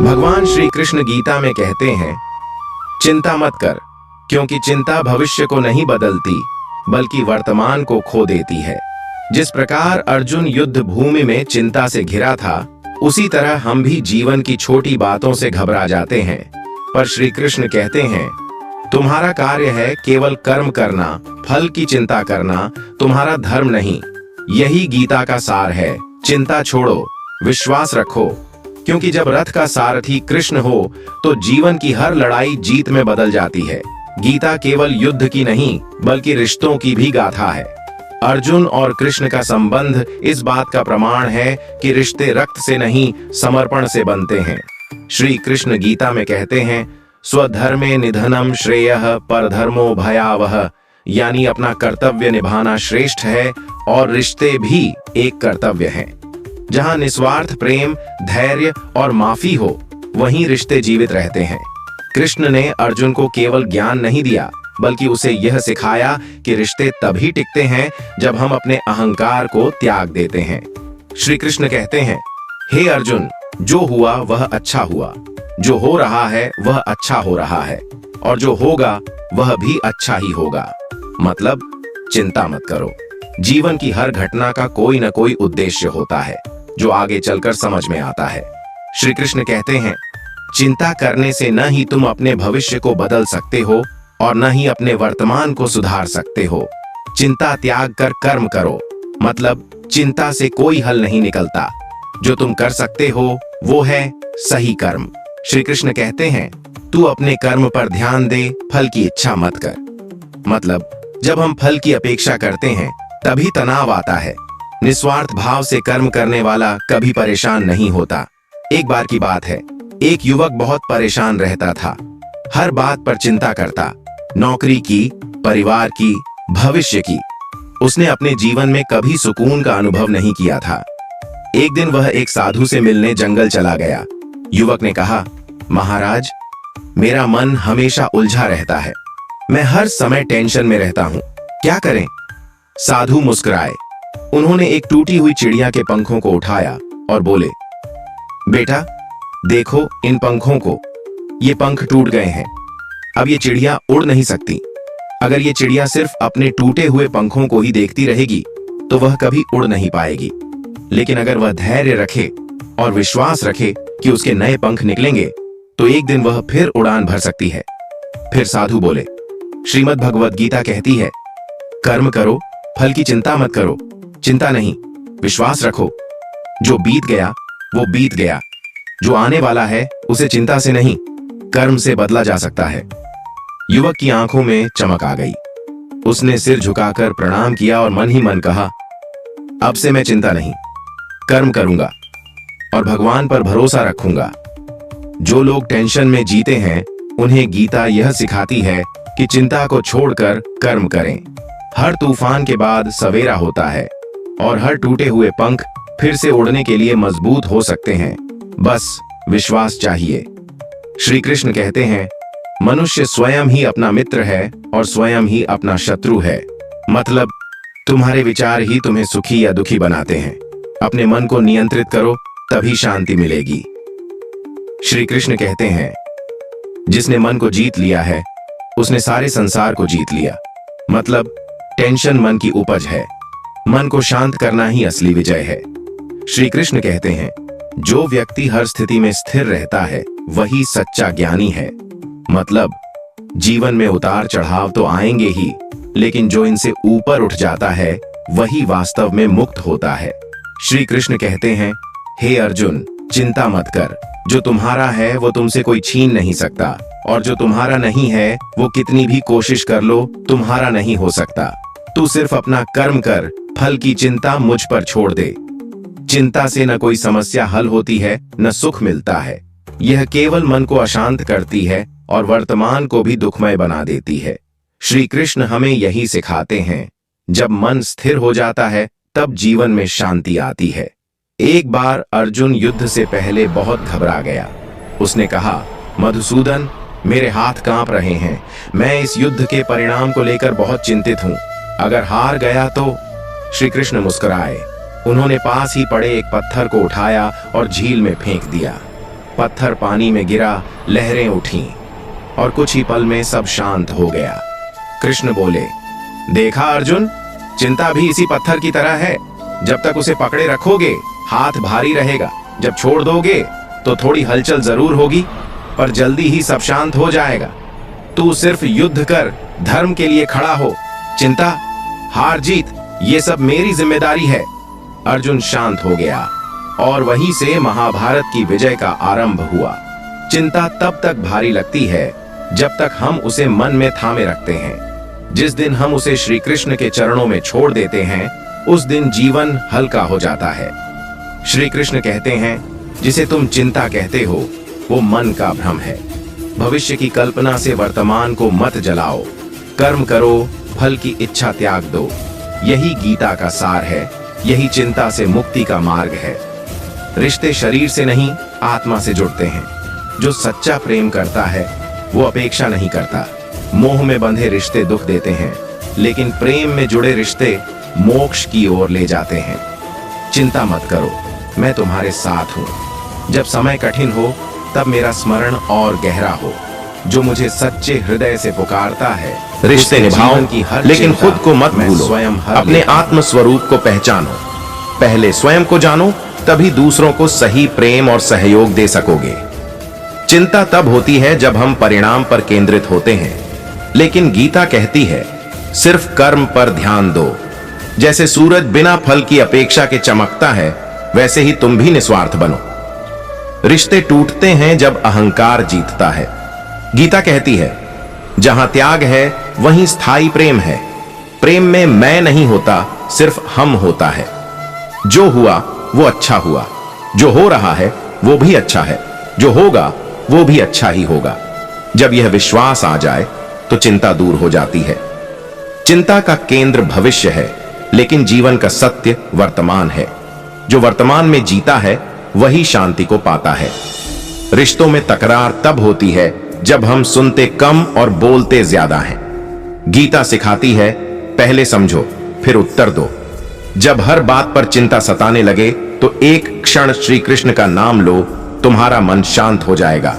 भगवान श्री कृष्ण गीता में कहते हैं, चिंता मत कर, क्योंकि चिंता भविष्य को नहीं बदलती बल्कि वर्तमान को खो देती है। जिस प्रकार अर्जुन युद्ध भूमि में चिंता से घिरा था, उसी तरह हम भी जीवन की छोटी बातों से घबरा जाते हैं। पर श्री कृष्ण कहते हैं, तुम्हारा कार्य है केवल कर्म करना, फल की चिंता करना तुम्हारा धर्म नहीं। यही गीता का सार है। चिंता छोड़ो, विश्वास रखो, क्योंकि जब रथ का सारथी कृष्ण हो तो जीवन की हर लड़ाई जीत में बदल जाती है। गीता केवल युद्ध की नहीं बल्कि रिश्तों की भी गाथा है। अर्जुन और कृष्ण का संबंध इस बात का प्रमाण है कि रिश्ते रक्त से नहीं, समर्पण से बनते हैं। श्री कृष्ण गीता में कहते हैं, स्वधर्मे निधनम श्रेयः परधर्मो भयावह, यानी अपना कर्तव्य निभाना श्रेष्ठ है और रिश्ते भी एक कर्तव्य हैं। जहां निस्वार्थ प्रेम, धैर्य और माफी हो, वहीं रिश्ते जीवित रहते हैं। कृष्ण ने अर्जुन को केवल ज्ञान नहीं दिया, बल्कि उसे यह सिखाया कि रिश्ते तभी टिकते हैं जब हम अपने अहंकार को त्याग देते हैं। श्री कृष्ण कहते हैं, हे अर्जुन, जो हुआ वह अच्छा हुआ, जो हो रहा है वह अच्छा हो रहा है, और जो होगा वह भी अच्छा ही होगा। मतलब चिंता मत करो। जीवन की हर घटना का कोई न कोई उद्देश्य होता है जो आगे चलकर समझ में आता है। श्री कृष्ण कहते हैं, चिंता करने से न ही तुम अपने भविष्य को बदल सकते हो और न ही अपने वर्तमान को सुधार सकते हो। चिंता त्याग कर कर्म करो। मतलब चिंता से कोई हल नहीं निकलता। जो तुम कर सकते हो वो है सही कर्म। श्री कृष्ण कहते हैं, तू अपने कर्म पर ध्यान दे, फल की इच्छा मत कर। मतलब जब हम फल की अपेक्षा करते हैं तभी तनाव आता है। निस्वार्थ भाव से कर्म करने वाला कभी परेशान नहीं होता। एक बार की बात है, एक युवक बहुत परेशान रहता था। हर बात पर चिंता करता, नौकरी की, परिवार की, भविष्य की। उसने अपने जीवन में कभी सुकून का अनुभव नहीं किया था। एक दिन वह एक साधु से मिलने जंगल चला गया। युवक ने कहा, महाराज, मेरा मन हमेशा उलझा रहता है। मैं हर समय टेंशन में रहता हूँ, क्या करें? साधु मुस्कुराए। उन्होंने एक टूटी हुई चिड़िया के पंखों को उठाया और बोले, बेटा देखो इन पंखों को, ये पंख टूट गए हैं। अब ये चिड़िया उड़ नहीं सकती। अगर ये चिड़िया सिर्फ अपने टूटे हुए पंखों को ही देखती रहेगी तो वह कभी उड़ नहीं पाएगी। लेकिन अगर वह धैर्य रखे और विश्वास रखे कि उसके नए पंख निकलेंगे तो एक दिन वह फिर उड़ान भर सकती है। फिर साधु बोले, श्रीमद् भगवद गीता कहती है, कर्म करो, फल की चिंता मत करो। चिंता नहीं, विश्वास रखो। जो बीत गया वो बीत गया। जो आने वाला है उसे चिंता से नहीं, कर्म से बदला जा सकता है। युवक की आंखों में चमक आ गई। उसने सिर झुकाकर प्रणाम किया और मन ही मन कहा, अब से मैं चिंता नहीं, कर्म करूंगा और भगवान पर भरोसा रखूंगा। जो लोग टेंशन में जीते हैं उन्हें गीता यह सिखाती है कि चिंता को छोड़कर कर्म करें। हर तूफान के बाद सवेरा होता है और हर टूटे हुए पंख फिर से उड़ने के लिए मजबूत हो सकते हैं। बस विश्वास चाहिए। श्री कृष्ण कहते हैं, मनुष्य स्वयं ही अपना मित्र है और स्वयं ही अपना शत्रु है। मतलब तुम्हारे विचार ही तुम्हें सुखी या दुखी बनाते हैं। अपने मन को नियंत्रित करो, तभी शांति मिलेगी। श्री कृष्ण कहते हैं, जिसने मन को जीत लिया है उसने सारे संसार को जीत लिया। मतलब टेंशन मन की उपज है। मन को शांत करना ही असली विजय है। श्री कृष्ण कहते हैं, जो व्यक्ति हर स्थिति में स्थिर रहता है वही सच्चा ज्ञानी है। मतलब जीवन में उतार चढ़ाव तो आएंगे ही, लेकिन जो इनसे ऊपर उठ जाता है वही वास्तव में मुक्त होता है। श्री कृष्ण कहते हैं, हे अर्जुन, चिंता मत कर। जो तुम्हारा है वो तुमसे कोई छीन नहीं सकता, और जो तुम्हारा नहीं है वो कितनी भी कोशिश कर लो तुम्हारा नहीं हो सकता। तू सिर्फ अपना कर्म कर, फल की चिंता मुझ पर छोड़ दे। चिंता से न कोई समस्या हल होती है, न सुख मिलता है। यह केवल मन को अशांत करती है और वर्तमान को भी दुखमय बना देती है। श्री कृष्ण हमें यही सिखाते हैं। जब मन स्थिर हो जाता है तब जीवन में शांति आती है। एक बार अर्जुन युद्ध से पहले बहुत घबरा गया। उसने कहा, मधुसूदन, मेरे हाथ कांप रहे हैं। मैं इस युद्ध के परिणाम को लेकर बहुत चिंतित हूँ। अगर हार गया तो? श्री कृष्ण मुस्कुराए। उन्होंने पास ही पड़े एक पत्थर को उठाया और झील में फेंक दिया। पत्थर पानी में गिरा, लहरें उठीं और कुछ ही पल में सब शांत हो गया। कृष्ण बोले, देखा अर्जुन, चिंता भी इसी पत्थर की तरह है। जब तक उसे पकड़े रखोगे हाथ भारी रहेगा, जब छोड़ दोगे तो थोड़ी हलचल जरूर होगी, पर जल्दी ही सब शांत हो जाएगा। तू सिर्फ युद्ध कर, धर्म के लिए खड़ा हो। चिंता, हार जीत, ये सब मेरी जिम्मेदारी है। अर्जुन शांत हो गया और वहीं से महाभारत की विजय का आरंभ हुआ। चिंता तब तक भारी लगती है जब तक हम उसे मन में थामे रखते हैं। जिस दिन हम उसे श्री कृष्ण के चरणों में छोड़ देते हैं, उस दिन जीवन हल्का हो जाता है। श्री कृष्ण कहते हैं, जिसे तुम चिंता कहते हो वो मन का भ्रम है। भविष्य की कल्पना से वर्तमान को मत जलाओ। कर्म करो, फल की इच्छा त्याग दो। यही गीता का सार है, यही चिंता से मुक्ति का मार्ग है। रिश्ते शरीर से नहीं, आत्मा से जुड़ते हैं। जो सच्चा प्रेम करता है वो अपेक्षा नहीं करता। मोह में बंधे रिश्ते दुख देते हैं, लेकिन प्रेम में जुड़े रिश्ते मोक्ष की ओर ले जाते हैं। चिंता मत करो, मैं तुम्हारे साथ हूं। जब समय कठिन हो तब मेरा स्मरण और गहरा हो। जो मुझे सच्चे हृदय से पुकारता है, रिश्ते निभाओ, लेकिन खुद को मत भूलो। स्वयं अपने आत्म स्वरूप को पहचानो। पहले स्वयं को जानो, तभी दूसरों को सही प्रेम और सहयोग दे सकोगे। चिंता तब होती है जब हम परिणाम पर केंद्रित होते हैं, लेकिन गीता कहती है सिर्फ कर्म पर ध्यान दो। जैसे सूरज बिना फल की अपेक्षा के चमकता है, वैसे ही तुम भी निस्वार्थ बनो। रिश्ते टूटते हैं जब अहंकार जीतता है। गीता कहती है, जहां त्याग है वहीं स्थायी प्रेम है। प्रेम में मैं नहीं होता, सिर्फ हम होता है। जो हुआ वो अच्छा हुआ, जो हो रहा है वो भी अच्छा है, जो होगा वो भी अच्छा ही होगा। जब यह विश्वास आ जाए तो चिंता दूर हो जाती है। चिंता का केंद्र भविष्य है, लेकिन जीवन का सत्य वर्तमान है। जो वर्तमान में जीता है वही शांति को पाता है। रिश्तों में तकरार तब होती है जब हम सुनते कम और बोलते ज्यादा हैं। गीता सिखाती है, पहले समझो फिर उत्तर दो। जब हर बात पर चिंता सताने लगे तो एक क्षण श्री कृष्ण का नाम लो, तुम्हारा मन शांत हो जाएगा।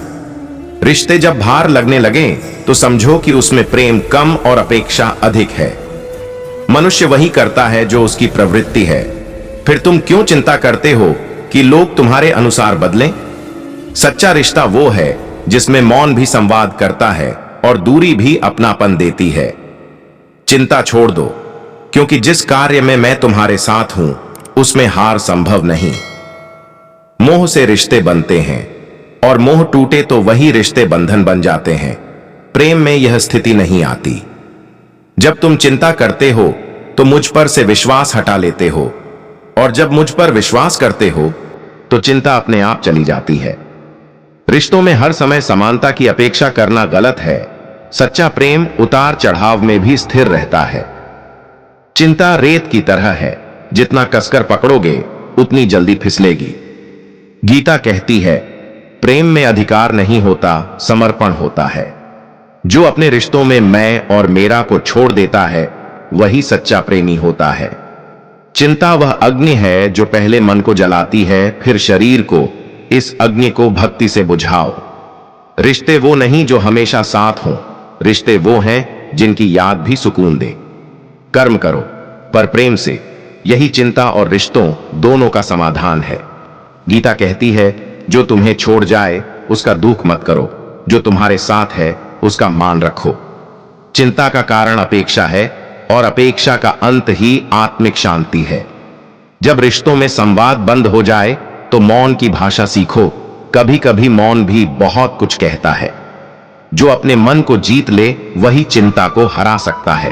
रिश्ते जब भार लगने लगे तो समझो कि उसमें प्रेम कम और अपेक्षा अधिक है। मनुष्य वही करता है जो उसकी प्रवृत्ति है। फिर तुम क्यों चिंता करते हो कि लोग तुम्हारे अनुसार बदलें? सच्चा रिश्ता वो है जिसमें मौन भी संवाद करता है और दूरी भी अपनापन देती है। चिंता छोड़ दो, क्योंकि जिस कार्य में मैं तुम्हारे साथ हूं उसमें हार संभव नहीं। मोह से रिश्ते बनते हैं और मोह टूटे तो वही रिश्ते बंधन बन जाते हैं। प्रेम में यह स्थिति नहीं आती। जब तुम चिंता करते हो तो मुझ पर से विश्वास हटा लेते हो, और जब मुझ पर विश्वास करते हो तो चिंता अपने आप चली जाती है। रिश्तों में हर समय समानता की अपेक्षा करना गलत है। सच्चा प्रेम उतार चढ़ाव में भी स्थिर रहता है। चिंता रेत की तरह है, जितना कसकर पकड़ोगे उतनी जल्दी फिसलेगी। गीता कहती है, प्रेम में अधिकार नहीं होता, समर्पण होता है। जो अपने रिश्तों में मैं और मेरा को छोड़ देता है वही सच्चा प्रेमी होता है। चिंता वह अग्नि है जो पहले मन को जलाती है, फिर शरीर को। इस अग्नि को भक्ति से बुझाओ। रिश्ते वो नहीं जो हमेशा साथ हों, रिश्ते वो हैं जिनकी याद भी सुकून दे। कर्म करो पर प्रेम से, यही चिंता और रिश्तों दोनों का समाधान है। गीता कहती है, जो तुम्हें छोड़ जाए उसका दुख मत करो, जो तुम्हारे साथ है उसका मान रखो। चिंता का कारण अपेक्षा है और अपेक्षा का अंत ही आत्मिक शांति है। जब रिश्तों में संवाद बंद हो जाए तो मौन की भाषा सीखो। कभी कभी मौन भी बहुत कुछ कहता है। जो अपने मन को जीत ले वही चिंता को हरा सकता है।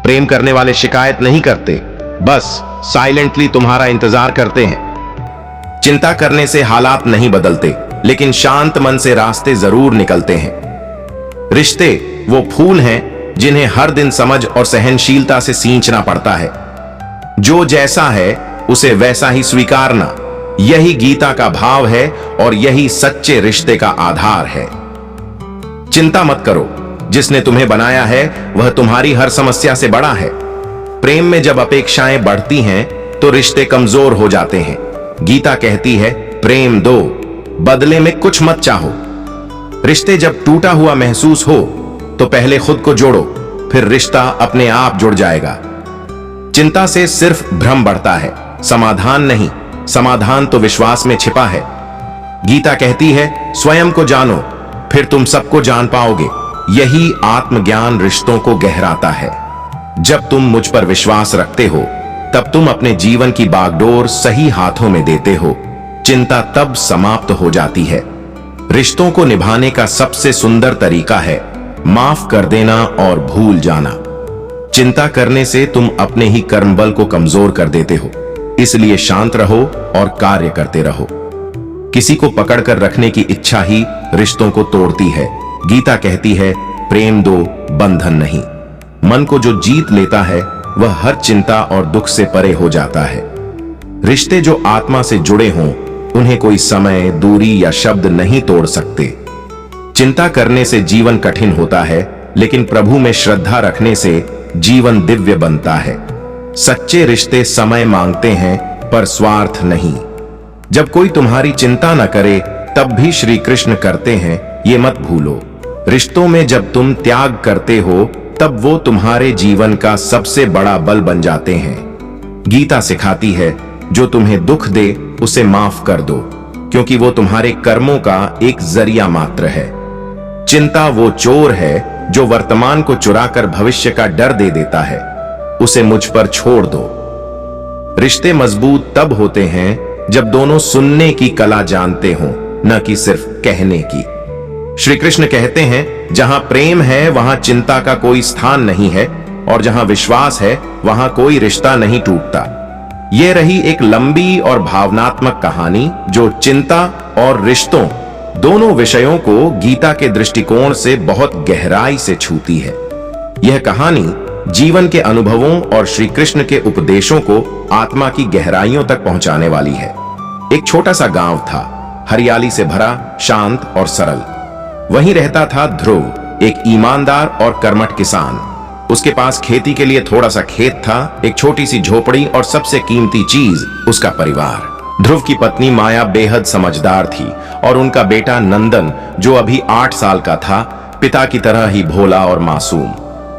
प्रेम करने वाले शिकायत नहीं करते, बस साइलेंटली तुम्हारा इंतजार करते हैं। चिंता करने से हालात नहीं बदलते, लेकिन शांत मन से रास्ते जरूर निकलते हैं। रिश्ते वो फूल हैं जिन्हें हर दिन समझ और सहनशीलता से सींचना पड़ता है। जो जैसा है उसे वैसा ही स्वीकारना, यही गीता का भाव है और यही सच्चे रिश्ते का आधार है। चिंता मत करो, जिसने तुम्हें बनाया है वह तुम्हारी हर समस्या से बड़ा है। प्रेम में जब अपेक्षाएं बढ़ती हैं तो रिश्ते कमजोर हो जाते हैं। गीता कहती है, प्रेम दो, बदले में कुछ मत चाहो। रिश्ते जब टूटा हुआ महसूस हो तो पहले खुद को जोड़ो, फिर रिश्ता अपने आप जुड़ जाएगा। चिंता से सिर्फ भ्रम बढ़ता है, समाधान नहीं। समाधान तो विश्वास में छिपा है। गीता कहती है, स्वयं को जानो, फिर तुम सबको जान पाओगे। यही आत्मज्ञान रिश्तों को गहराता है। जब तुम मुझ पर विश्वास रखते हो, तब तुम अपने जीवन की बागडोर सही हाथों में देते हो। चिंता तब समाप्त हो जाती है। रिश्तों को निभाने का सबसे सुंदर तरीका है माफ कर देना और भूल जाना। चिंता करने से तुम अपने ही कर्मबल को कमजोर कर देते हो। इसलिए शांत रहो और कार्य करते रहो। किसी को पकड़कर रखने की इच्छा ही रिश्तों को तोड़ती है। गीता कहती है, प्रेम दो, बंधन नहीं। मन को जो जीत लेता है वह हर चिंता और दुख से परे हो जाता है। रिश्ते जो आत्मा से जुड़े हों, उन्हें कोई समय, दूरी या शब्द नहीं तोड़ सकते। चिंता करने से जीवन कठिन होता है, लेकिन प्रभु में श्रद्धा रखने से जीवन दिव्य बनता है। सच्चे रिश्ते समय मांगते हैं, पर स्वार्थ नहीं। जब कोई तुम्हारी चिंता न करे, तब भी श्री कृष्ण करते हैं, ये मत भूलो। रिश्तों में जब तुम त्याग करते हो, तब वो तुम्हारे जीवन का सबसे बड़ा बल बन जाते हैं। गीता सिखाती है, जो तुम्हें दुख दे उसे माफ कर दो, क्योंकि वो तुम्हारे कर्मों का एक जरिया मात्र है। चिंता वो चोर है जो वर्तमान को चुराकर भविष्य का डर दे देता है। उसे मुझ पर छोड़ दो। रिश्ते मजबूत तब होते हैं जब दोनों सुनने की कला जानते हों, न कि सिर्फ कहने की। श्री कृष्ण कहते हैं, जहां प्रेम है वहां चिंता का कोई स्थान नहीं है, और जहां विश्वास है वहां कोई रिश्ता नहीं टूटता। यह रही एक लंबी और भावनात्मक कहानी जो चिंता और रिश्तों दोनों विषयों को गीता के दृष्टिकोण से बहुत गहराई से छूती है। यह कहानी जीवन के अनुभवों और श्री कृष्ण के उपदेशों को आत्मा की गहराइयों तक पहुंचाने वाली है। एक छोटा सा गांव था, हरियाली से भरा, शांत और सरल। वहीं रहता था ध्रुव, एक ईमानदार और कर्मठ किसान। उसके पास खेती के लिए थोड़ा सा खेत था, एक छोटी सी झोपड़ी और सबसे कीमती चीज उसका परिवार। ध्रुव की पत्नी माया बेहद समझदार थी और उनका बेटा नंदन, जो अभी 8 साल का था, पिता की तरह ही भोला और मासूम।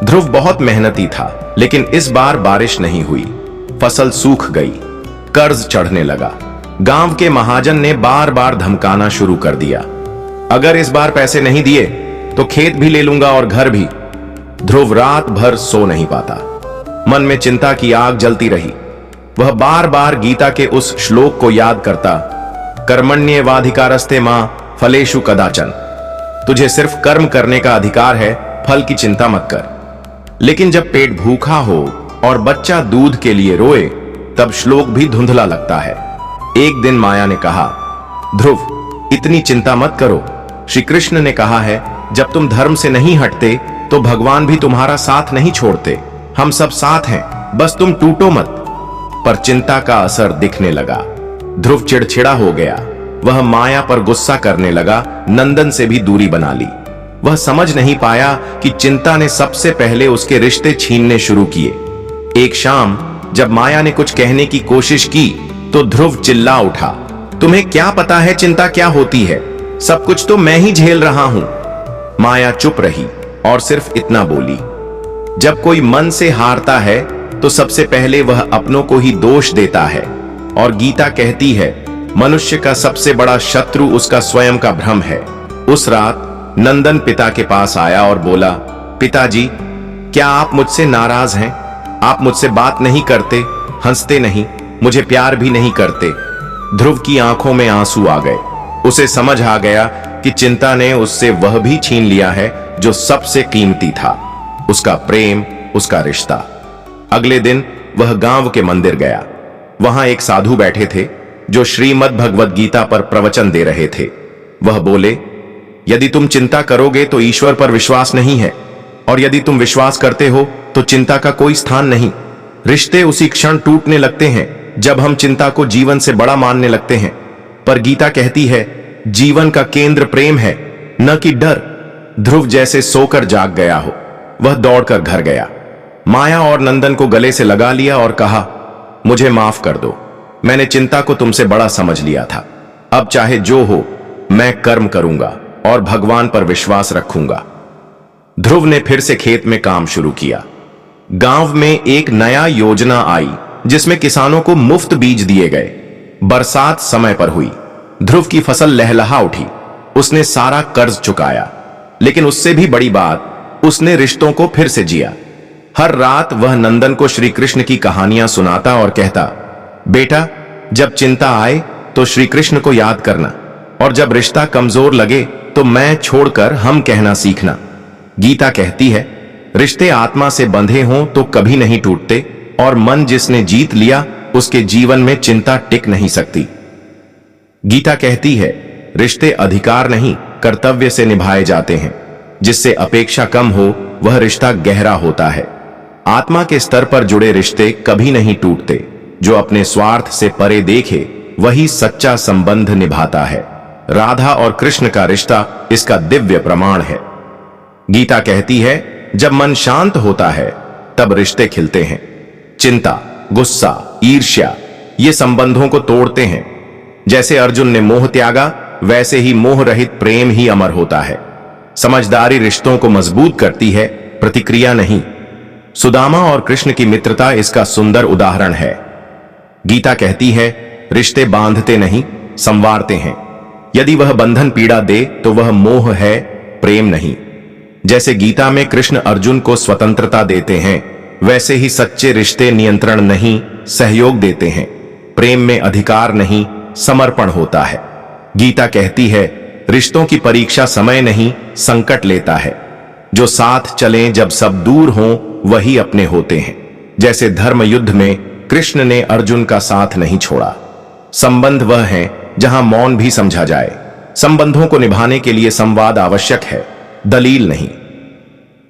ध्रुव बहुत मेहनती था, लेकिन इस बार बारिश नहीं हुई। फसल सूख गई, कर्ज चढ़ने लगा। गांव के महाजन ने बार बार धमकाना शुरू कर दिया, अगर इस बार पैसे नहीं दिए तो खेत भी ले लूंगा और घर भी। ध्रुव रात भर सो नहीं पाता। मन में चिंता की आग जलती रही। वह बार बार गीता के उस श्लोक को याद करता, कर्मण्येवाधिकारस्ते मां फलेषु कदाचन। तुझे सिर्फ कर्म करने का अधिकार है, फल की चिंता मत कर। लेकिन जब पेट भूखा हो और बच्चा दूध के लिए रोए, तब श्लोक भी धुंधला लगता है। एक दिन माया ने कहा, ध्रुव इतनी चिंता मत करो। श्री कृष्ण ने कहा है, जब तुम धर्म से नहीं हटते तो भगवान भी तुम्हारा साथ नहीं छोड़ते। हम सब साथ हैं, बस तुम टूटो मत। पर चिंता का असर दिखने लगा। ध्रुव चिड़चिड़ा हो गया। वह माया पर गुस्सा करने लगा, नंदन से भी दूरी बना ली। वह समझ नहीं पाया कि चिंता ने सबसे पहले उसके रिश्ते छीनने शुरू किए। एक शाम जब माया ने कुछ कहने की कोशिश की तो ध्रुव चिल्ला उठा, तुम्हें क्या पता है चिंता क्या होती है? सब कुछ तो मैं ही झेल रहा हूं। माया चुप रही और सिर्फ इतना बोली, जब कोई मन से हारता है तो सबसे पहले वह अपनों को ही दोष देता है। और गीता कहती है, मनुष्य का सबसे बड़ा शत्रु उसका स्वयं का भ्रम है। उस रात नंदन पिता के पास आया और बोला, पिताजी, क्या आप मुझसे नाराज हैं? आप मुझसे बात नहीं करते, हंसते नहीं, मुझे प्यार भी नहीं करते। ध्रुव की आंखों में आंसू आ गए। उसे समझ आ गया कि चिंता ने उससे वह भी छीन लिया है जो सबसे कीमती था, उसका प्रेम, उसका रिश्ता। अगले दिन वह गांव के मंदिर गया। वहां एक साधु बैठे थे जो श्रीमद् भगवद गीता पर प्रवचन दे रहे थे। वह बोले, यदि तुम चिंता करोगे तो ईश्वर पर विश्वास नहीं है, और यदि तुम विश्वास करते हो तो चिंता का कोई स्थान नहीं। रिश्ते उसी क्षण टूटने लगते हैं जब हम चिंता को जीवन से बड़ा मानने लगते हैं। पर गीता कहती है, जीवन का केंद्र प्रेम है, न कि डर। ध्रुव जैसे सोकर जाग गया हो। वह दौड़कर घर गया। माया और नंदन को गले से लगा लिया और कहा, मुझे माफ कर दो, मैंने चिंता को तुमसे बड़ा समझ लिया था। अब चाहे जो हो, मैं कर्म करूंगा और भगवान पर विश्वास रखूंगा। ध्रुव ने फिर से खेत में काम शुरू किया। गांव में एक नया योजना आई जिसमें किसानों को मुफ्त बीज दिए गए। बरसात समय पर हुई। ध्रुव की फसल लहलहा उठी। उसने सारा कर्ज चुकाया, लेकिन उससे भी बड़ी बात, उसने रिश्तों को फिर से जिया। हर रात वह नंदन को श्री कृष्ण की कहानियां सुनाता और कहता, बेटा, जब चिंता आए तो श्री कृष्ण को याद करना, और जब रिश्ता कमजोर लगे तो मैं छोड़कर हम कहना सीखना। गीता कहती है, रिश्ते आत्मा से बंधे हों तो कभी नहीं टूटते, और मन जिसने जीत लिया उसके जीवन में चिंता टिक नहीं सकती। गीता कहती है, रिश्ते अधिकार नहीं कर्तव्य से निभाए जाते हैं। जिससे अपेक्षा कम हो वह रिश्ता गहरा होता है। आत्मा के स्तर पर जुड़े रिश्ते कभी नहीं टूटते। जो अपने स्वार्थ से परे देखे वही सच्चा संबंध निभाता है। राधा और कृष्ण का रिश्ता इसका दिव्य प्रमाण है। गीता कहती है, जब मन शांत होता है तब रिश्ते खिलते हैं। चिंता, गुस्सा, ईर्ष्या ये संबंधों को तोड़ते हैं। जैसे अर्जुन ने मोह त्यागा, वैसे ही मोह रहित प्रेम ही अमर होता है। समझदारी रिश्तों को मजबूत करती है, प्रतिक्रिया नहीं। सुदामा और कृष्ण की मित्रता इसका सुंदर उदाहरण है। गीता कहती है, रिश्ते बांधते नहीं संवारते हैं। यदि वह बंधन पीड़ा दे तो वह मोह है, प्रेम नहीं। जैसे गीता में कृष्ण अर्जुन को स्वतंत्रता देते हैं, वैसे ही सच्चे रिश्ते नियंत्रण नहीं सहयोग देते हैं। प्रेम में अधिकार नहीं समर्पण होता है। गीता कहती है, रिश्तों की परीक्षा समय नहीं संकट लेता है। जो साथ चलें जब सब दूर हों वही अपने होते हैं। जैसे धर्म युद्ध में कृष्ण ने अर्जुन का साथ नहीं छोड़ा। संबंध वह है जहां मौन भी समझा जाए। संबंधों को निभाने के लिए संवाद आवश्यक है, दलील नहीं।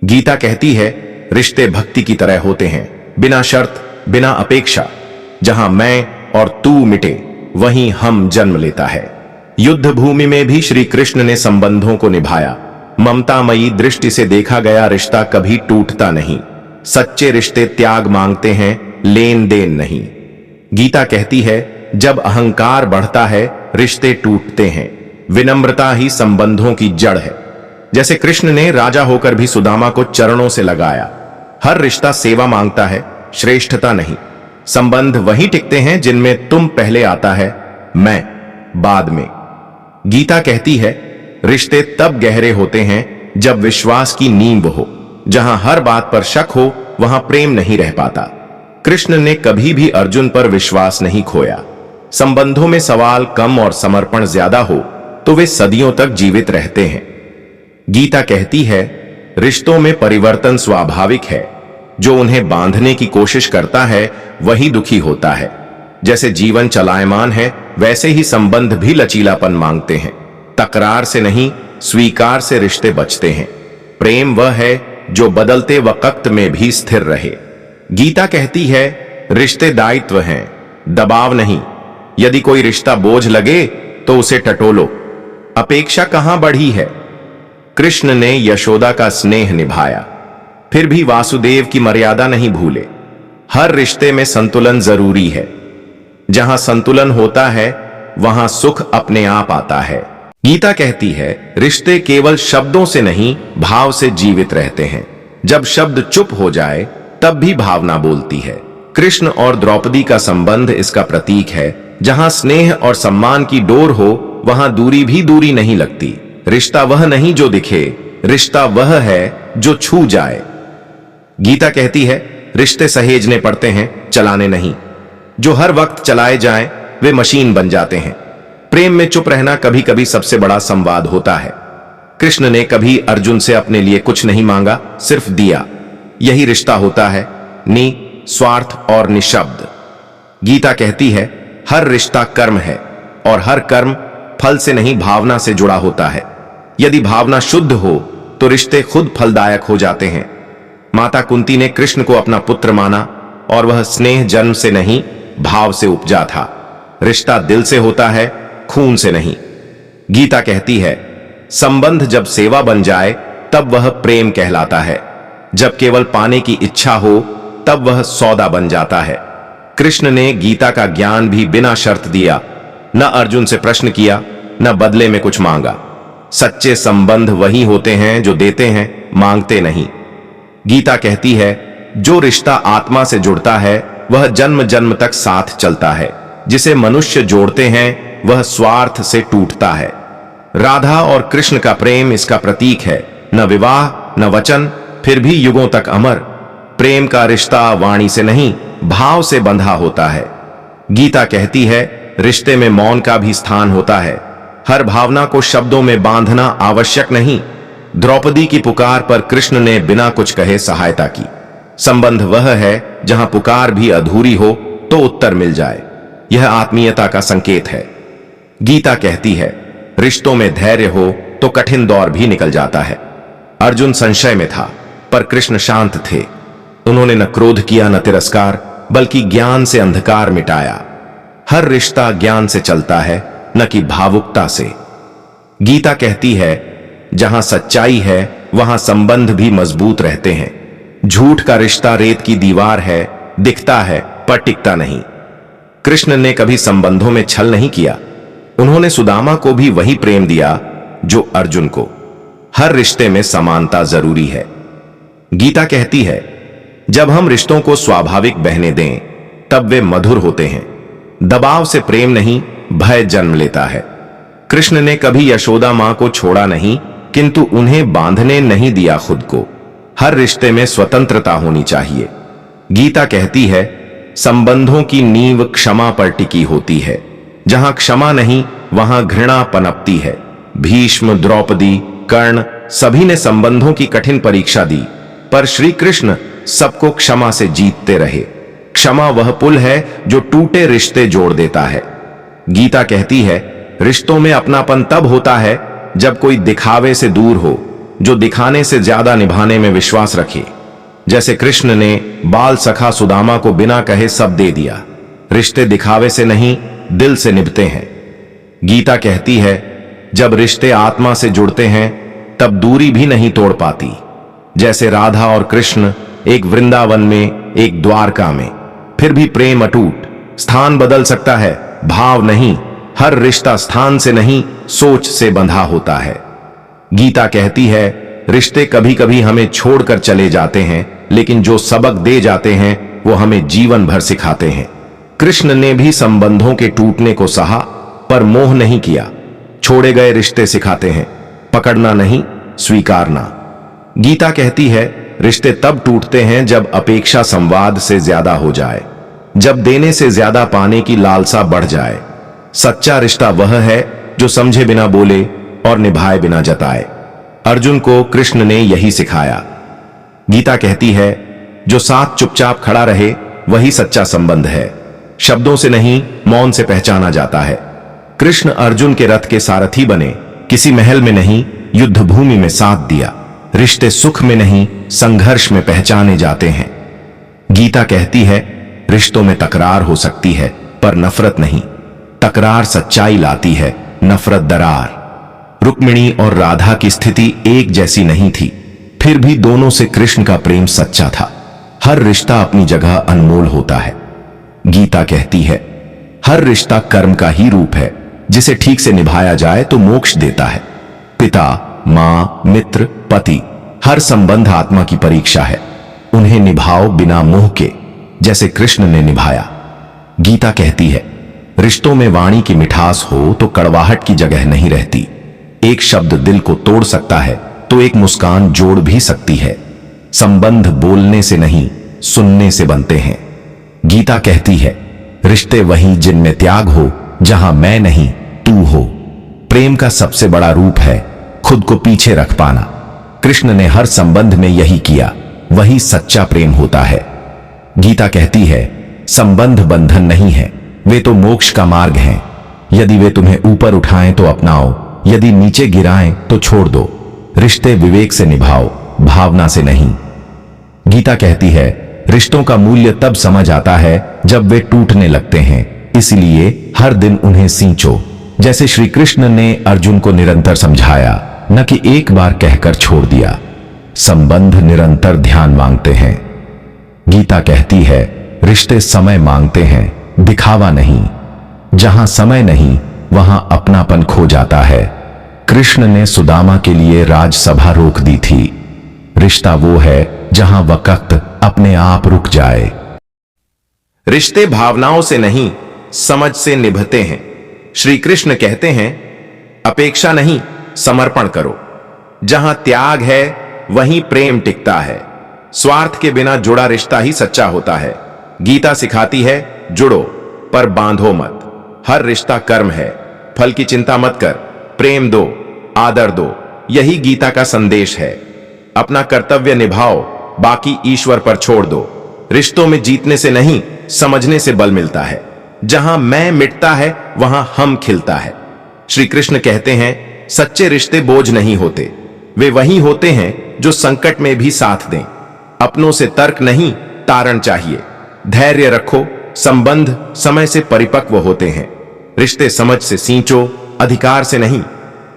गीता कहती है, रिश्ते भक्ति की तरह होते हैं, बिना शर्त, बिना अपेक्षा। जहां मैं और तू मिटे वहीं हम जन्म लेता है। युद्ध भूमि में भी श्री कृष्ण ने संबंधों को निभाया। ममतामयी दृष्टि से देखा गया रिश्ता कभी टूटता नहीं। सच्चे रिश्ते त्याग मांगते हैं, लेन देन नहीं। गीता कहती है, जब अहंकार बढ़ता है रिश्ते टूटते हैं। विनम्रता ही संबंधों की जड़ है। जैसे कृष्ण ने राजा होकर भी सुदामा को चरणों से लगाया। हर रिश्ता सेवा मांगता है, श्रेष्ठता नहीं। संबंध वही टिकते हैं जिनमें तुम पहले आता है, मैं बाद में। गीता कहती है, रिश्ते तब गहरे होते हैं जब विश्वास की नींव हो। जहां हर बात पर शक हो वहां प्रेम नहीं रह पाता। कृष्ण ने कभी भी अर्जुन पर विश्वास नहीं खोया। संबंधों में सवाल कम और समर्पण ज्यादा हो तो वे सदियों तक जीवित रहते हैं। गीता कहती है, रिश्तों में परिवर्तन स्वाभाविक है। जो उन्हें बांधने की कोशिश करता है वही दुखी होता है। जैसे जीवन चलायमान है वैसे ही संबंध भी लचीलापन मांगते हैं। तकरार से नहीं स्वीकार से रिश्ते बचते हैं। प्रेम वह है जो बदलते वक्त में भी स्थिर रहे। गीता कहती है, रिश्ते दायित्व हैं, दबाव नहीं। यदि कोई रिश्ता बोझ लगे तो उसे टटोलो। अपेक्षा कहां बढ़ी है। कृष्ण ने यशोदा का स्नेह निभाया, फिर भी वासुदेव की मर्यादा नहीं भूले। हर रिश्ते में संतुलन जरूरी है। जहां संतुलन होता है वहां सुख अपने आप आता है। गीता कहती है, रिश्ते केवल शब्दों से नहीं भाव से जीवित रहते हैं। जब शब्द चुप हो जाए तब भी भावना बोलती है। कृष्ण और द्रौपदी का संबंध इसका प्रतीक है। जहां स्नेह और सम्मान की डोर हो वहां दूरी भी दूरी नहीं लगती। रिश्ता वह नहीं जो दिखे, रिश्ता वह है जो छू जाए। गीता कहती है, रिश्ते सहेजने पड़ते हैं, चलाने नहीं। जो हर वक्त चलाए जाएं, वे मशीन बन जाते हैं। प्रेम में चुप रहना कभी कभी सबसे बड़ा संवाद होता है। कृष्ण ने कभी अर्जुन से अपने लिए कुछ नहीं मांगा, सिर्फ दिया। यही रिश्ता होता है, निस्वार्थ और निशब्द। गीता कहती है, हर रिश्ता कर्म है और हर कर्म फल से नहीं भावना से जुड़ा होता है। यदि भावना शुद्ध हो तो रिश्ते खुद फलदायक हो जाते हैं। माता कुंती ने कृष्ण को अपना पुत्र माना और वह स्नेह जन्म से नहीं भाव से उपजा था। रिश्ता दिल से होता है, खून से नहीं। गीता कहती है, संबंध जब सेवा बन जाए तब वह प्रेम कहलाता है। जब केवल पाने की इच्छा हो तब वह सौदा बन जाता है। कृष्ण ने गीता का ज्ञान भी बिना शर्त दिया। न अर्जुन से प्रश्न किया, न बदले में कुछ मांगा। सच्चे संबंध वही होते हैं जो देते हैं, मांगते नहीं। गीता कहती है, जो रिश्ता आत्मा से जुड़ता है वह जन्म जन्म तक साथ चलता है, जिसे मनुष्य जोड़ते हैं वह स्वार्थ से टूटता है। राधा और कृष्ण का प्रेम इसका प्रतीक है। न विवाह न वचन, फिर भी युगों तक अमर। प्रेम का रिश्ता वाणी से नहीं, भाव से बंधा होता है। गीता कहती है, रिश्ते में मौन का भी स्थान होता है। हर भावना को शब्दों में बांधना आवश्यक नहीं। द्रौपदी की पुकार पर कृष्ण ने बिना कुछ कहे सहायता की। संबंध वह है जहां पुकार भी अधूरी हो तो उत्तर मिल जाए। यह आत्मीयता का संकेत है। गीता कहती है, रिश्तों में धैर्य हो तो कठिन दौर भी निकल जाता है। अर्जुन संशय में था, पर कृष्ण शांत थे। उन्होंने न क्रोध किया न तिरस्कार, बल्कि ज्ञान से अंधकार मिटाया। हर रिश्ता ज्ञान से चलता है, न कि भावुकता से। गीता कहती है, जहां सच्चाई है वहां संबंध भी मजबूत रहते हैं। झूठ का रिश्ता रेत की दीवार है, दिखता है पर टिकता नहीं। कृष्ण ने कभी संबंधों में छल नहीं किया। उन्होंने सुदामा को भी वही प्रेम दिया जो अर्जुन को। हर रिश्ते में समानता जरूरी है। गीता कहती है, जब हम रिश्तों को स्वाभाविक बहने दें तब वे मधुर होते हैं। दबाव से प्रेम नहीं, भय जन्म लेता है। कृष्ण ने कभी यशोदा मां को छोड़ा नहीं, किंतु उन्हें बांधने नहीं दिया खुद को। हर रिश्ते में स्वतंत्रता होनी चाहिए। गीता कहती है, संबंधों की नींव क्षमा पर टिकी होती है। जहां क्षमा नहीं वहां घृणा पनपती है। भीष्म, द्रौपदी, कर्ण सभी ने संबंधों की कठिन परीक्षा दी, पर श्री कृष्ण सबको क्षमा से जीतते रहे। क्षमा वह पुल है जो टूटे रिश्ते जोड़ देता है। गीता कहती है, रिश्तों में अपनापन तब होता है जब कोई दिखावे से दूर हो, जो दिखाने से ज्यादा निभाने में विश्वास रखे। जैसे कृष्ण ने बाल सखा सुदामा को बिना कहे सब दे दिया। रिश्ते दिखावे से नहीं, दिल से निभते हैं। गीता कहती है, जब रिश्ते आत्मा से जुड़ते हैं तब दूरी भी नहीं तोड़ पाती। जैसे राधा और कृष्ण, एक वृंदावन में एक द्वारका में, फिर भी प्रेम अटूट। स्थान बदल सकता है, भाव नहीं। हर रिश्ता स्थान से नहीं, सोच से बंधा होता है। गीता कहती है, रिश्ते कभी कभी हमें छोड़कर चले जाते हैं, लेकिन जो सबक दे जाते हैं वो हमें जीवन भर सिखाते हैं। कृष्ण ने भी संबंधों के टूटने को सहा, पर मोह नहीं किया। छोड़े गए रिश्ते सिखाते हैं, पकड़ना नहीं, स्वीकारना। गीता कहती है, रिश्ते तब टूटते हैं जब अपेक्षा संवाद से ज्यादा हो जाए, जब देने से ज्यादा पाने की लालसा बढ़ जाए। सच्चा रिश्ता वह है जो समझे बिना बोले और निभाए बिना जताए। अर्जुन को कृष्ण ने यही सिखाया। गीता कहती है, जो साथ चुपचाप खड़ा रहे वही सच्चा संबंध है। शब्दों से नहीं, मौन से पहचाना जाता है। कृष्ण अर्जुन के रथ के सारथी बने, किसी महल में नहीं, युद्ध भूमि में साथ दिया। रिश्ते सुख में नहीं, संघर्ष में पहचाने जाते हैं। गीता कहती है, रिश्तों में तकरार हो सकती है, पर नफरत नहीं। तकरार सच्चाई लाती है, नफरत दरार। रुक्मिणी और राधा की स्थिति एक जैसी नहीं थी, फिर भी दोनों से कृष्ण का प्रेम सच्चा था। हर रिश्ता अपनी जगह अनमोल होता है। गीता कहती है, हर रिश्ता कर्म का ही रूप है, जिसे ठीक से निभाया जाए तो मोक्ष देता है। पिता, मां, मित्र, पति, हर संबंध आत्मा की परीक्षा है। उन्हें निभाओ बिना मोह के, जैसे कृष्ण ने निभाया। गीता कहती है, रिश्तों में वाणी की मिठास हो तो कड़वाहट की जगह नहीं रहती। एक शब्द दिल को तोड़ सकता है तो एक मुस्कान जोड़ भी सकती है। संबंध बोलने से नहीं, सुनने से बनते हैं। गीता कहती है, रिश्ते वही जिनमें त्याग हो, जहां मैं नहीं तू हो। प्रेम का सबसे बड़ा रूप है खुद को पीछे रख पाना। कृष्ण ने हर संबंध में यही किया, वही सच्चा प्रेम होता है। गीता कहती है, संबंध बंधन नहीं है, वे तो मोक्ष का मार्ग हैं। यदि वे तुम्हें ऊपर उठाएं तो अपनाओ, यदि नीचे गिराएं तो छोड़ दो। रिश्ते विवेक से निभाओ, भावना से नहीं। गीता कहती है, रिश्तों का मूल्य तब समझ आता है जब वे टूटने लगते हैं, इसलिए हर दिन उन्हें सींचो। जैसे श्री कृष्ण ने अर्जुन को निरंतर समझाया, न कि एक बार कहकर छोड़ दिया। संबंध निरंतर ध्यान मांगते हैं। गीता कहती है, रिश्ते समय मांगते हैं, दिखावा नहीं। जहां समय नहीं वहां अपनापन खो जाता है। कृष्ण ने सुदामा के लिए राजसभा रोक दी थी। रिश्ता वो है जहां वक्त अपने आप रुक जाए। रिश्ते भावनाओं से नहीं, समझ से निभते हैं। श्री कृष्ण कहते हैं, अपेक्षा नहीं, समर्पण करो। जहां त्याग है वहीं प्रेम टिकता है। स्वार्थ के बिना जुड़ा रिश्ता ही सच्चा होता है। गीता सिखाती है, जुड़ो पर बांधो मत। हर रिश्ता कर्म है, फल की चिंता मत कर, प्रेम दो, आदर दो। यही गीता का संदेश है। अपना कर्तव्य निभाओ, बाकी ईश्वर पर छोड़ दो। रिश्तों में जीतने से नहीं, समझने से बल मिलता है। जहां मैं मिटता है वहां हम खिलता है। श्री कृष्ण कहते हैं, सच्चे रिश्ते बोझ नहीं होते, वे वही होते हैं जो संकट में भी साथ दें। अपनों से तर्क नहीं, तारण चाहिए। धैर्य रखो, संबंध समय से परिपक्व होते हैं। रिश्ते समझ से सींचो, अधिकार से नहीं।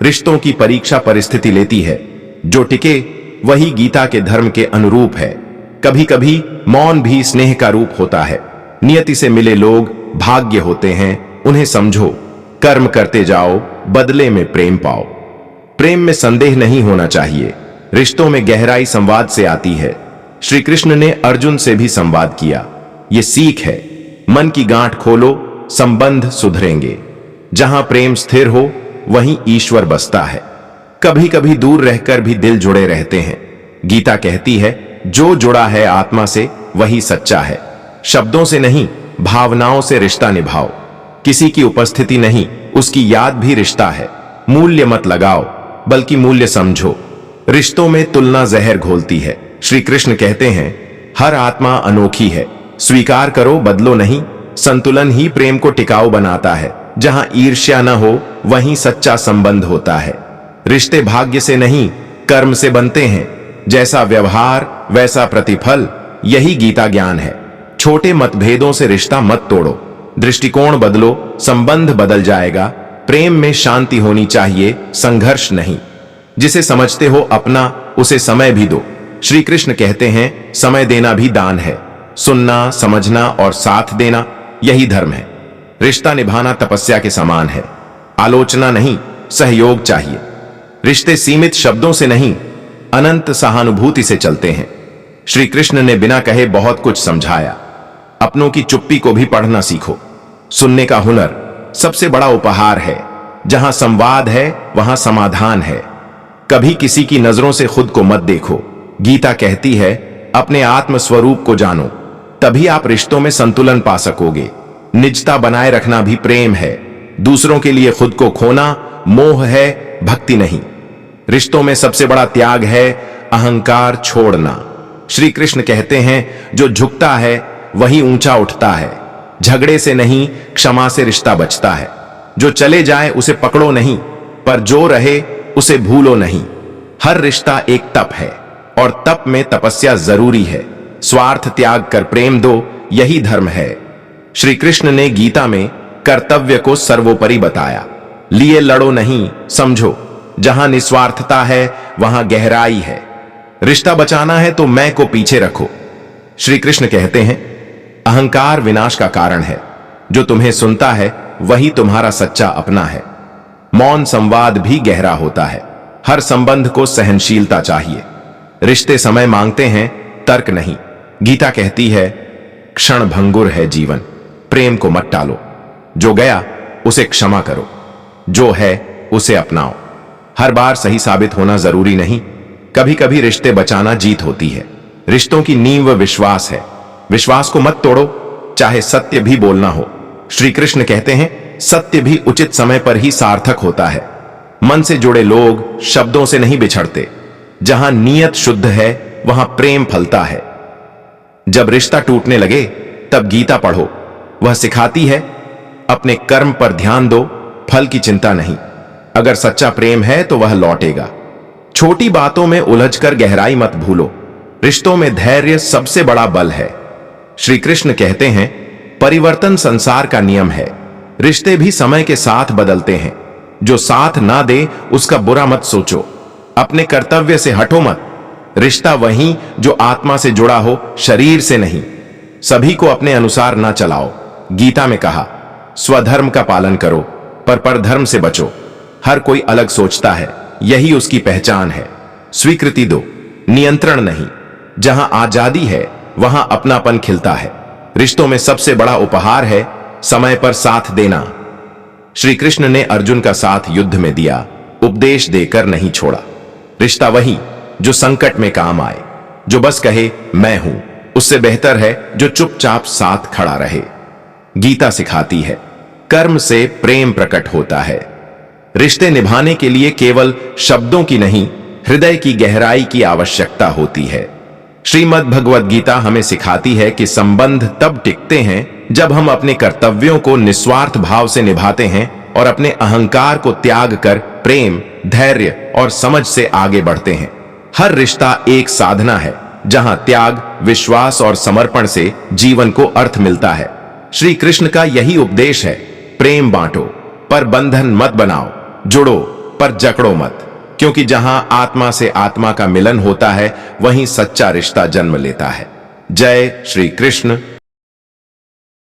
रिश्तों की परीक्षा परिस्थिति लेती है। जो टिके वही गीता के धर्म के अनुरूप है। कभी कभी मौन भी स्नेह का रूप होता है। नियति से मिले लोग भाग्य होते हैं, उन्हें समझो। कर्म करते जाओ, बदले में प्रेम पाओ। प्रेम में संदेह नहीं होना चाहिए। रिश्तों में गहराई संवाद से आती है। श्री कृष्ण ने अर्जुन से भी संवाद किया। यह सीख है, मन की गांठ खोलो, संबंध सुधरेंगे। जहां प्रेम स्थिर हो वहीं ईश्वर बसता है। कभी कभी दूर रहकर भी दिल जुड़े रहते हैं। गीता कहती है, जो जुड़ा है आत्मा से वही सच्चा है। शब्दों से नहीं, भावनाओं से रिश्ता निभाओ। किसी की उपस्थिति नहीं, उसकी याद भी रिश्ता है। मूल्य मत लगाओ, बल्कि मूल्य समझो। रिश्तों में तुलना जहर घोलती है। श्री कृष्ण कहते हैं, हर आत्मा अनोखी है। स्वीकार करो, बदलो नहीं। संतुलन ही प्रेम को टिकाऊ बनाता है। जहां ईर्ष्या न हो वहीं सच्चा संबंध होता है। रिश्ते भाग्य से नहीं, कर्म से बनते हैं। जैसा व्यवहार वैसा प्रतिफल, यही गीता ज्ञान है। छोटे मतभेदों से रिश्ता मत तोड़ो, दृष्टिकोण बदलो, संबंध बदल जाएगा। प्रेम में शांति होनी चाहिए, संघर्ष नहीं। जिसे समझते हो अपना, उसे समय भी दो। श्री कृष्ण कहते हैं, समय देना भी दान है। सुनना, समझना और साथ देना, यही धर्म है। रिश्ता निभाना तपस्या के समान है। आलोचना नहीं, सहयोग चाहिए। रिश्ते सीमित शब्दों से नहीं, अनंत सहानुभूति से चलते हैं। श्री कृष्ण ने बिना कहे बहुत कुछ समझाया। अपनों की चुप्पी को भी पढ़ना सीखो। सुनने का हुनर सबसे बड़ा उपहार है। जहां संवाद है वहां समाधान है। कभी किसी की नजरों से खुद को मत देखो। गीता कहती है, अपने आत्म स्वरूप को जानो, तभी आप रिश्तों में संतुलन पा सकोगे। निजता बनाए रखना भी प्रेम है। दूसरों के लिए खुद को खोना मोह है, भक्ति नहीं। रिश्तों में सबसे बड़ा त्याग है अहंकार छोड़ना। श्री कृष्ण कहते हैं, जो झुकता है वही ऊंचा उठता है। झगड़े से नहीं, क्षमा से रिश्ता बचता है। जो चले जाए उसे पकड़ो नहीं, पर जो रहे उसे भूलो नहीं। हर रिश्ता एक तप है और तप में तपस्या जरूरी है। स्वार्थ त्याग कर प्रेम दो, यही धर्म है। श्री कृष्ण ने गीता में कर्तव्य को सर्वोपरि बताया। लिए लड़ो नहीं, समझो। जहां निस्वार्थता है वहां गहराई है। रिश्ता बचाना है तो मैं को पीछे रखो। श्री कृष्ण कहते हैं, अहंकार विनाश का कारण है। जो तुम्हें सुनता है वही तुम्हारा सच्चा अपना है। मौन संवाद भी गहरा होता है। हर संबंध को सहनशीलता चाहिए। रिश्ते समय मांगते हैं, तर्क नहीं। गीता कहती है, क्षण भंगुर है जीवन, प्रेम को मत टालो। जो गया उसे क्षमा करो, जो है उसे अपनाओ। हर बार सही साबित होना जरूरी नहीं। कभी कभी रिश्ते बचाना जीत होती है। रिश्तों की नींव विश्वास है। विश्वास को मत तोड़ो, चाहे सत्य भी बोलना हो। श्री कृष्ण कहते हैं, सत्य भी उचित समय पर ही सार्थक होता है। मन से जुड़े लोग शब्दों से नहीं बिछड़ते। जहां नीयत शुद्ध है वहां प्रेम फलता है। जब रिश्ता टूटने लगे तब गीता पढ़ो। वह सिखाती है, अपने कर्म पर ध्यान दो, फल की चिंता नहीं। अगर सच्चा प्रेम है तो वह लौटेगा। छोटी बातों में उलझकर गहराई मत भूलो। रिश्तों में धैर्य सबसे बड़ा बल है। श्री कृष्ण कहते हैं, परिवर्तन संसार का नियम है। रिश्ते भी समय के साथ बदलते हैं। जो साथ ना दे उसका बुरा मत सोचो। अपने कर्तव्य से हटो मत। रिश्ता वही जो आत्मा से जुड़ा हो, शरीर से नहीं। सभी को अपने अनुसार ना चलाओ। गीता में कहा, स्वधर्म का पालन करो, पर परधर्म से बचो। हर कोई अलग सोचता है, यही उसकी पहचान है। स्वीकृति दो, नियंत्रण नहीं। जहां आजादी है वहां अपनापन खिलता है। रिश्तों में सबसे बड़ा उपहार है समय पर साथ देना। श्री कृष्ण ने अर्जुन का साथ युद्ध में दिया, उपदेश देकर नहीं छोड़ा। रिश्ता वही जो संकट में काम आए, जो बस कहे मैं हूं, उससे बेहतर है जो चुपचाप साथ खड़ा रहे। गीता सिखाती है, कर्म से प्रेम प्रकट होता है। रिश्ते निभाने के लिए केवल शब्दों की नहीं, हृदय की गहराई की आवश्यकता होती है। श्रीमद् भगवद गीता हमें सिखाती है कि संबंध तब टिकते हैं जब हम अपने कर्तव्यों को निस्वार्थ भाव से निभाते हैं और अपने अहंकार को त्याग कर प्रेम, धैर्य और समझ से आगे बढ़ते हैं। हर रिश्ता एक साधना है जहां त्याग, विश्वास और समर्पण से जीवन को अर्थ मिलता है। श्री कृष्ण का यही उपदेश है, प्रेम बांटो पर बंधन मत बनाओ, जुड़ो पर जकड़ो मत। क्योंकि जहां आत्मा से आत्मा का मिलन होता है वहीं सच्चा रिश्ता जन्म लेता है। जय श्री कृष्ण।